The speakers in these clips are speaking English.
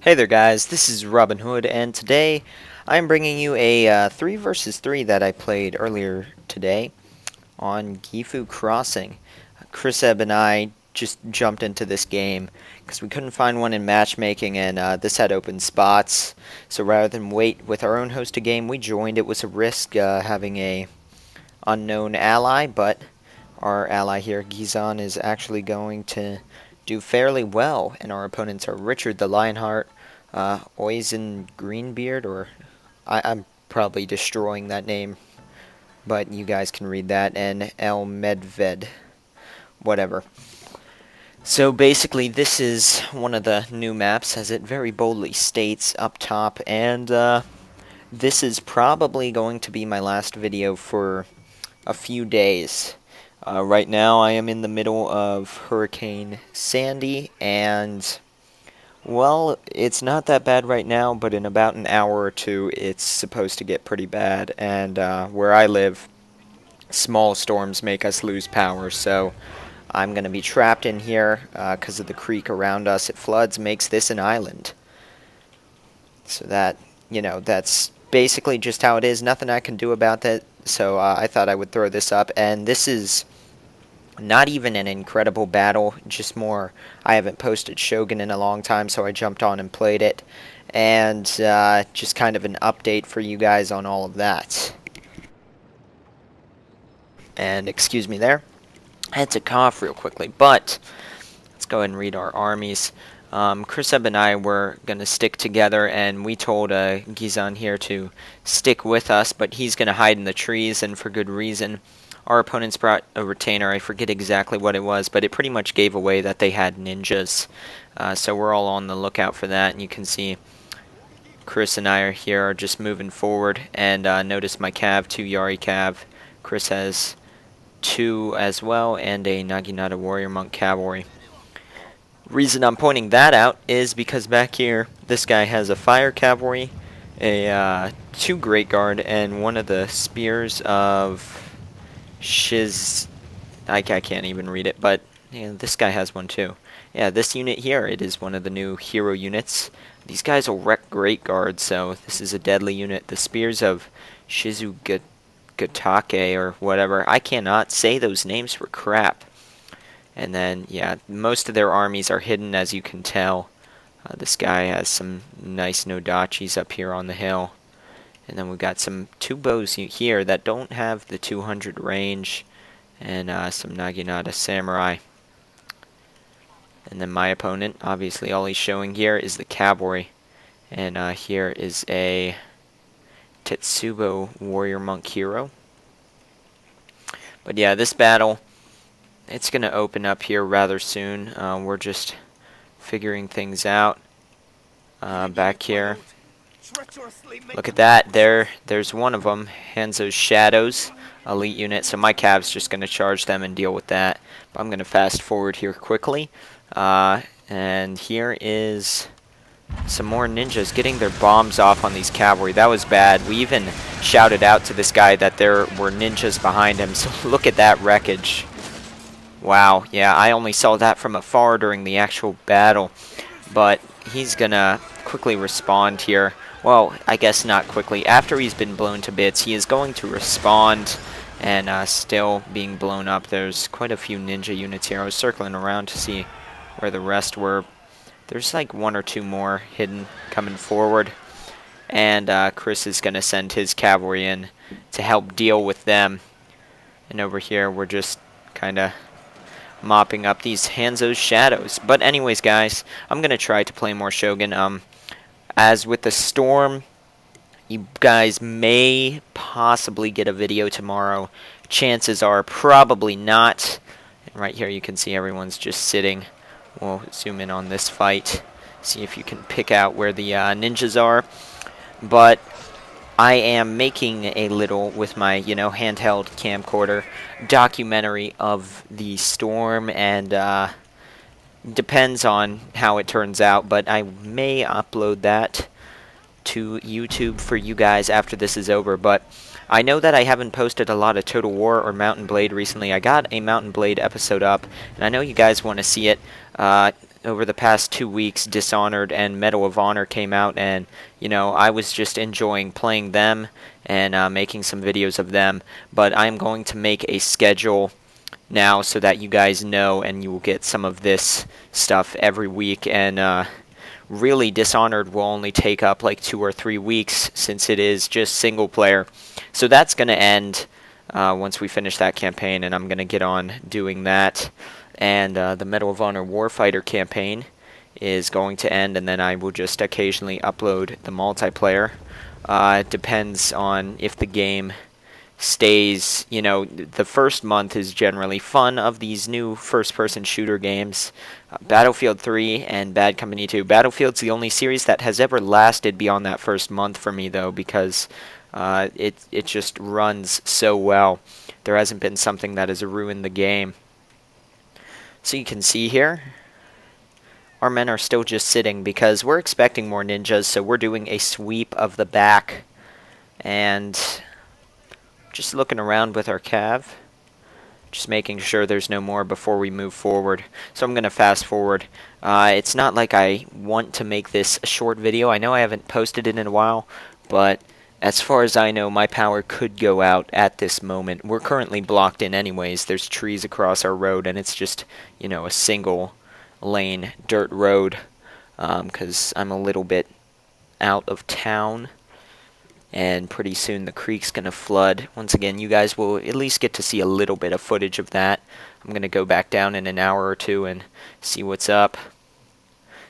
Hey there guys, this is Robin Hood, and today I'm bringing you a 3 versus 3 that I played earlier today on Gifu Crossing. Chris Ebb and I just jumped into this game because we couldn't find one in matchmaking, and this had open spots. So rather than wait with our own hosted game, we joined. It was a risk having a unknown ally, but our ally here, Gizan, is actually going to do fairly well, and our opponents are Richard the Lionheart, Oizen Greenbeard, or I'm probably destroying that name, but you guys can read that, and El Medved, whatever. So basically, this is one of the new maps, as it very boldly states up top, and this is probably going to be my last video for a few days. Right now, I am in the middle of Hurricane Sandy, and well, it's not that bad right now, but in about an hour or two, it's supposed to get pretty bad. And where I live, small storms make us lose power, so I'm going to be trapped in here because of the creek around us. It floods, makes this an island. So that, that's basically just how it is. Nothing I can do about that, so I thought I would throw this up. And this is not even an incredible battle, just more, I haven't posted Shogun in a long time, so I jumped on and played it. And just kind of an update for you guys on all of that. And excuse me there, I had to cough real quickly, but let's go ahead and read our armies. Chris Ebb and I were going to stick together, and we told Gizan here to stick with us, but he's going to hide in the trees, and for good reason. Our opponents brought a retainer. I forget exactly what it was, but it pretty much gave away that they had ninjas. So we're all on the lookout for that, and you can see Chris and I are here just moving forward. And notice my cav, 2 Yari cav. Chris has 2 as well, and a Naginata Warrior Monk Cavalry. Reason I'm pointing that out is because back here, this guy has a Fire Cavalry, a 2 Great Guard, and one of the Spears of I can't even read it, but yeah, this guy has one too. Yeah, this unit here, it is one of the new hero units. These guys will wreck Great Guard, so this is a deadly unit. The Spears of Shizugatake, or whatever. I cannot say those names for crap. And then, yeah, most of their armies are hidden, as you can tell. This guy has some nice Nodachis up here on the hill. And then we've got some 2 bows here that don't have the 200 range, and some Naginata Samurai. And then my opponent, obviously all he's showing here is the cavalry. And here is a Tetsubo Warrior Monk hero. But yeah, this battle, it's going to open up here rather soon. We're just figuring things out back here. Look at that, there's one of them, Hanzo's Shadows, elite unit, so my cav's just going to charge them and deal with that. But I'm going to fast forward here quickly, and here is some more ninjas getting their bombs off on these cavalry. That was bad. We even shouted out to this guy that there were ninjas behind him, so look at that wreckage. Wow, yeah, I only saw that from afar during the actual battle, but he's going to quickly respond here. Well, I guess not quickly. After he's been blown to bits, he is going to respond, and still being blown up. There's quite a few ninja units here. I was circling around to see where the rest were. There's like 1 or 2 more hidden coming forward, and Chris is going to send his cavalry in to help deal with them. And over here, we're just kind of mopping up these Hanzo's Shadows. But anyways, guys, I'm going to try to play more Shogun. As with the storm, you guys may possibly get a video tomorrow. Chances are probably not. And right here you can see everyone's just sitting. We'll zoom in on this fight, see if you can pick out where the ninjas are. But I am making a little, with my, handheld camcorder, documentary of the storm, and depends on how it turns out, but I may upload that to YouTube for you guys after this is over. But I know that I haven't posted a lot of Total War or Mountain Blade recently. I got a Mountain Blade episode up, and I know you guys want to see it. over the past 2 weeks, Dishonored and Medal of Honor came out, and I was just enjoying playing them and making some videos of them. But I'm going to make a schedule now so that you guys know, and you will get some of this stuff every week. And really, Dishonored will only take up like 2 or 3 weeks since it is just single player. So that's going to end once we finish that campaign, and I'm going to get on doing that. And the Medal of Honor Warfighter campaign is going to end, and then I will just occasionally upload the multiplayer. It depends on if the game stays. The first month is generally fun of these new first-person shooter games. Battlefield 3 and Bad Company 2. Battlefield's the only series that has ever lasted beyond that first month for me, though, because it just runs so well. There hasn't been something that has ruined the game. So you can see here, our men are still just sitting because we're expecting more ninjas, so we're doing a sweep of the back. And just looking around with our cav, just making sure there's no more before we move forward. So I'm going to fast forward. It's not like I want to make this a short video. I know I haven't posted it in a while, but as far as I know, my power could go out at this moment. We're currently blocked in anyways. There's trees across our road, and it's just, a single lane dirt road, because I'm a little bit out of town, and pretty soon the creek's going to flood. Once again, you guys will at least get to see a little bit of footage of that. I'm going to go back down in an hour or two and see what's up.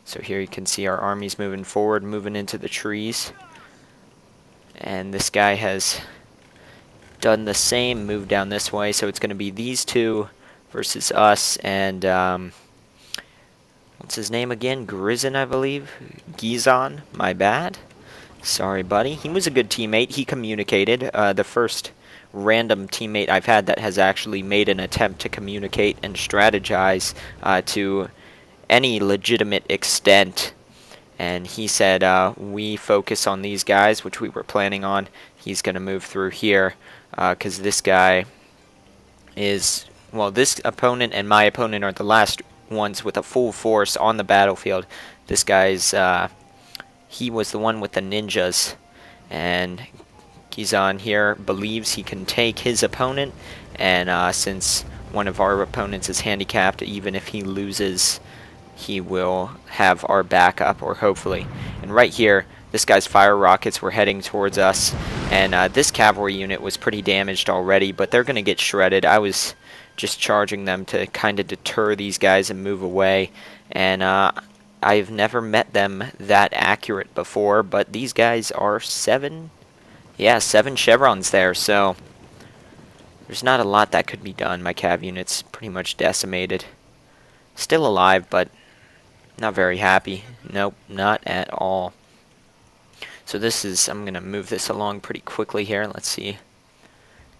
So here you can see our armies moving forward, moving into the trees. And this guy has done the same, move down this way, so it's going to be these two versus us, and what's his name again? Grizzen, I believe? Gizon, my bad. Sorry, buddy. He was a good teammate. He communicated. The first random teammate I've had that has actually made an attempt to communicate and strategize to any legitimate extent. And he said, we focus on these guys, which we were planning on. He's going to move through here, because this guy is, well, this opponent and my opponent are the last ones with a full force on the battlefield. This guy's, he was the one with the ninjas. And Gizon here believes he can take his opponent. And since one of our opponents is handicapped, even if he loses, he will have our backup, or hopefully. And right here, this guy's fire rockets were heading towards us, and this cavalry unit was pretty damaged already, but they're going to get shredded. I was just charging them to kind of deter these guys and move away, and I've never met them that accurate before, but these guys are 7 chevrons there, so there's not a lot that could be done. My cav unit's pretty much decimated. Still alive, but not very happy. Nope, not at all. So this is, I'm going to move this along pretty quickly here. Let's see.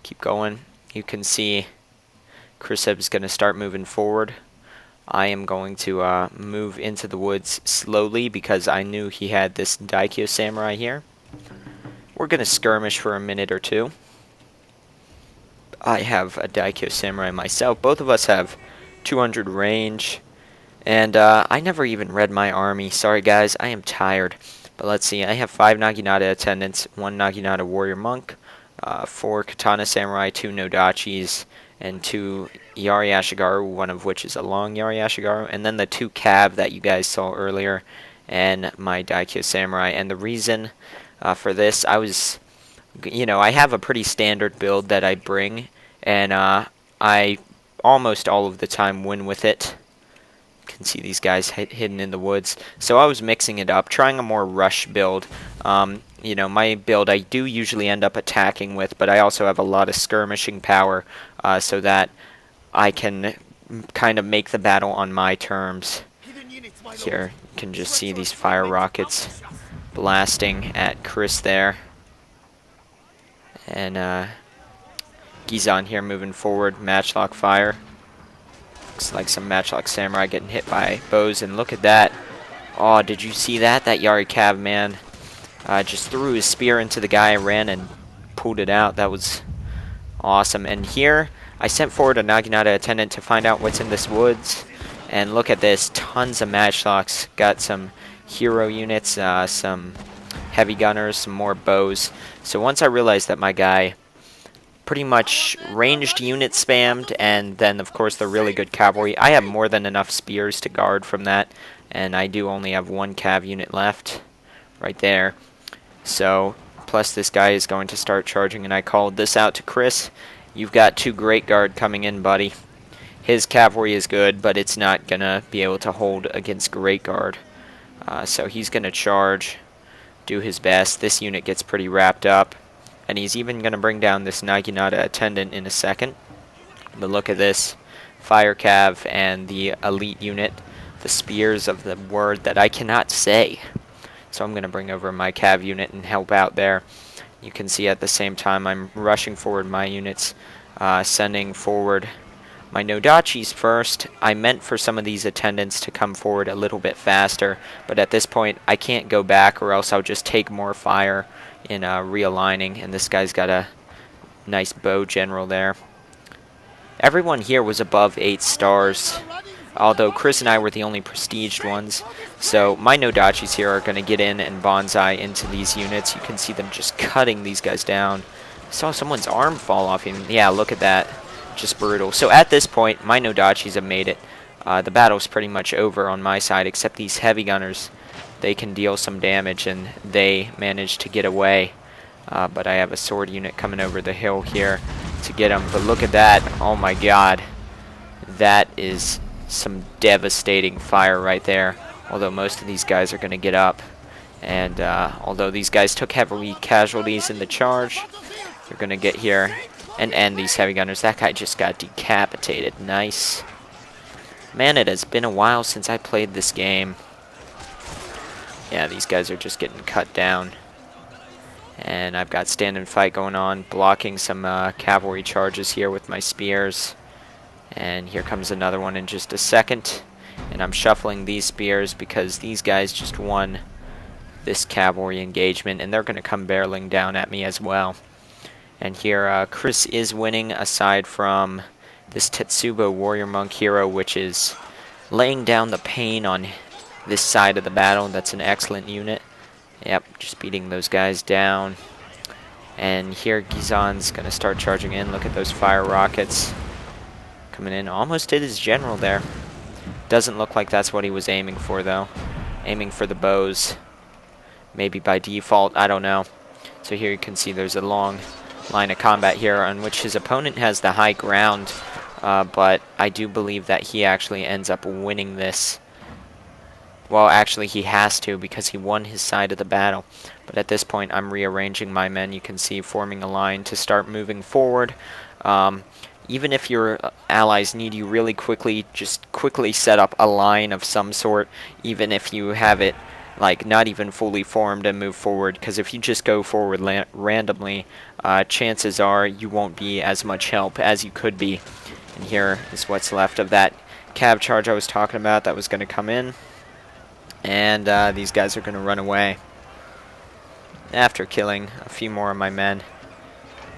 Keep going. You can see Khrushchev's going to start moving forward. I am going to move into the woods slowly because I knew he had this Daikyo Samurai here. We're going to skirmish for a minute or two. I have a Daikyo Samurai myself. Both of us have 200 range. And I never even read my army. Sorry guys, I am tired. But let's see, I have 5 Naginata attendants, 1 Naginata warrior monk, 4 Katana Samurai, 2 Nodachis, and 2 Yari Ashigaru, one of which is a long Yari Ashigaru, and then the 2 Cav that you guys saw earlier, and my Daikyo Samurai. And the reason for this, I was, I have a pretty standard build that I bring, and I almost all of the time win with it. Can see these guys hidden in the woods, so I was mixing it up, trying a more rush build. My build I do usually end up attacking with, but I also have a lot of skirmishing power, so that I can kind of make the battle on my terms. Here you can just see these fire rockets blasting at Chris there, and Gizon here moving forward, matchlock fire. Looks like some matchlock samurai getting hit by bows, and look at that. Oh, did you see that? That Yari Cav man just threw his spear into the guy, ran and pulled it out. That was awesome. And here, I sent forward a Naginata attendant to find out what's in this woods, And look at this, tons of matchlocks. Got some hero units, some heavy gunners, some more bows. So once I realized that my guy pretty much ranged unit spammed, and then of course the really good cavalry, I have more than enough spears to guard from that, and I do only have one cav unit left right there. So plus this guy is going to start charging, and I called this out to Chris. You've got 2 Great Guard coming in, buddy. His cavalry is good, but it's not going to be able to hold against Great Guard. So he's going to charge, do his best. This unit gets pretty wrapped up. And he's even going to bring down this Naginata attendant in a second. But look at this. Fire Cav and the elite unit. The spears of the word that I cannot say. So I'm going to bring over my Cav unit and help out there. You can see at the same time I'm rushing forward my units. Sending forward my Nodachis first. I meant for some of these attendants to come forward a little bit faster, but at this point I can't go back or else I'll just take more fire in realigning, and this guy's got a nice bow general there. Everyone here was above 8 stars, although Chris and I were the only prestiged ones, so my Nodachis here are going to get in and bonsai into these units. You can see them just cutting these guys down. I saw someone's arm fall off him. Yeah, look at that. Just brutal. So at this point, my Nodachis have made it. The battle's pretty much over on my side, except these heavy gunners. They can deal some damage, and they managed to get away. But I have a sword unit coming over the hill here to get them. But look at that. Oh my god. That is some devastating fire right there. Although most of these guys are going to get up. And although these guys took heavy casualties in the charge, they're going to get here and end these heavy gunners. That guy just got decapitated. Nice. Man, it has been a while since I played this game. Yeah, these guys are just getting cut down. And I've got stand and fight going on, blocking some cavalry charges here with my spears. And here comes another one in just a second. And I'm shuffling these spears because these guys just won this cavalry engagement, and they're going to come barreling down at me as well. And here, Chris is winning, aside from this Tetsubo Warrior Monk hero, which is laying down the pain on this side of the battle. That's an excellent unit. Yep, just beating those guys down. And here, Gizan's going to start charging in. Look at those fire rockets coming in. Almost hit his general there. Doesn't look like that's what he was aiming for, though. Aiming for the bows. Maybe by default, I don't know. So here you can see there's a long line of combat here on which his opponent has the high ground, but I do believe that he actually ends up winning this. Well, actually he has to, because he won his side of the battle. But at this point I'm rearranging my men. You can see forming a line to start moving forward. Even if your allies need you really quickly, just quickly set up a line of some sort, even if you have it like not even fully formed, and move forward, because if you just go forward randomly, chances are you won't be as much help as you could be. And here is what's left of that cav charge I was talking about that was going to come in, and these guys are going to run away after killing a few more of my men.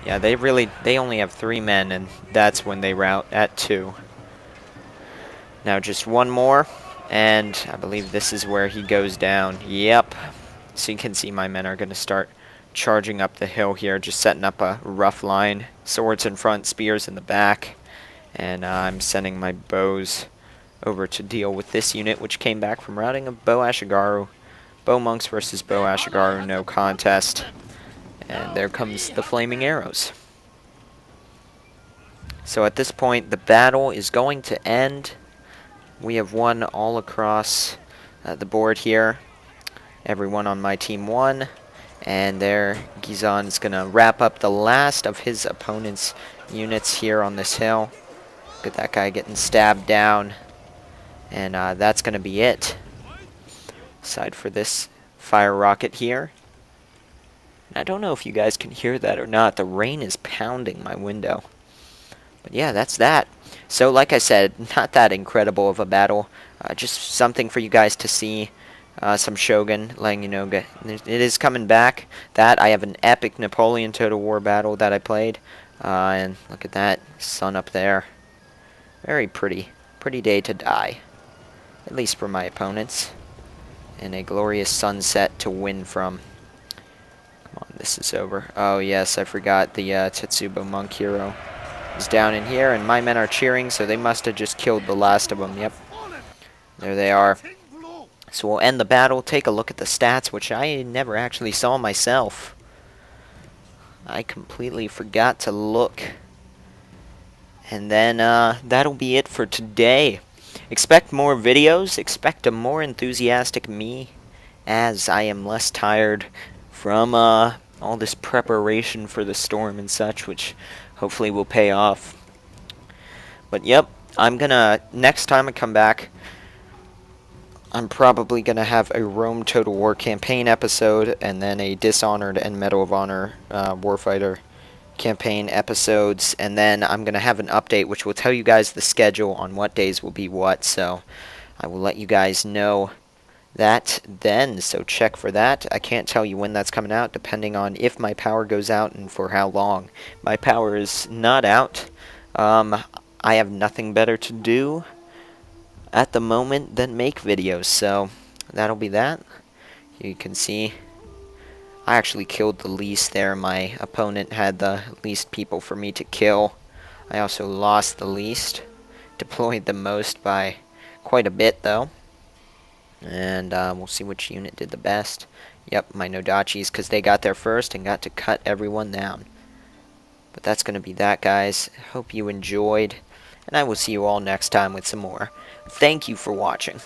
Yeah, they only have 3 men, and that's when they rout at 2. Now just one more. And I believe this is where he goes down. Yep. So you can see my men are going to start charging up the hill here, just setting up a rough line. Swords in front, spears in the back. And I'm sending my bows over to deal with this unit, which came back from routing of Bow Ashigaru. Bow Monks versus Bow Ashigaru, no contest. And there comes the flaming arrows. So at this point, the battle is going to end. We have won all across the board here. Everyone on my team won. And there, Gizan is going to wrap up the last of his opponent's units here on this hill. Look at that guy getting stabbed down. And that's going to be it. Aside for this fire rocket here. And I don't know if you guys can hear that or not. The rain is pounding my window. But yeah, that's that. So like I said, not that incredible of a battle. Just something for you guys to see. Some Shogun, letting you know it is coming back. That, I have an epic Napoleon Total War battle that I played. And look at that sun up there. Very pretty. Pretty day to die. at least for my opponents, and a glorious sunset to win from. Come on, this is over. Oh yes, I forgot the Tetsubo monk hero is down in here, and my men are cheering, so they must have just killed the last of them. Yep, there they are. So we'll end the battle, take a look at the stats, which I never actually saw myself. I completely forgot to look. And then that'll be it for today. Expect more videos, expect a more enthusiastic me, as I am less tired from all this preparation for the storm and such, which hopefully will pay off. But yep, next time I come back, I'm probably gonna have a Rome Total War campaign episode, and then a Dishonored and Medal of Honor Warfighter campaign episodes, and then I'm gonna have an update which will tell you guys the schedule on what days will be what, so I will let you guys know that then, so check for that. I can't tell you when that's coming out, depending on if my power goes out and for how long. My power is not out. I have nothing better to do at the moment than make videos, so that'll be that. You can see I actually killed the least there. My opponent had the least people for me to kill. I also lost the least. Deployed the most by quite a bit, though. And we'll see which unit did the best. Yep, my Nodachis, because they got there first and got to cut everyone down. But that's going to be that, guys. Hope you enjoyed. And I will see you all next time with some more. Thank you for watching.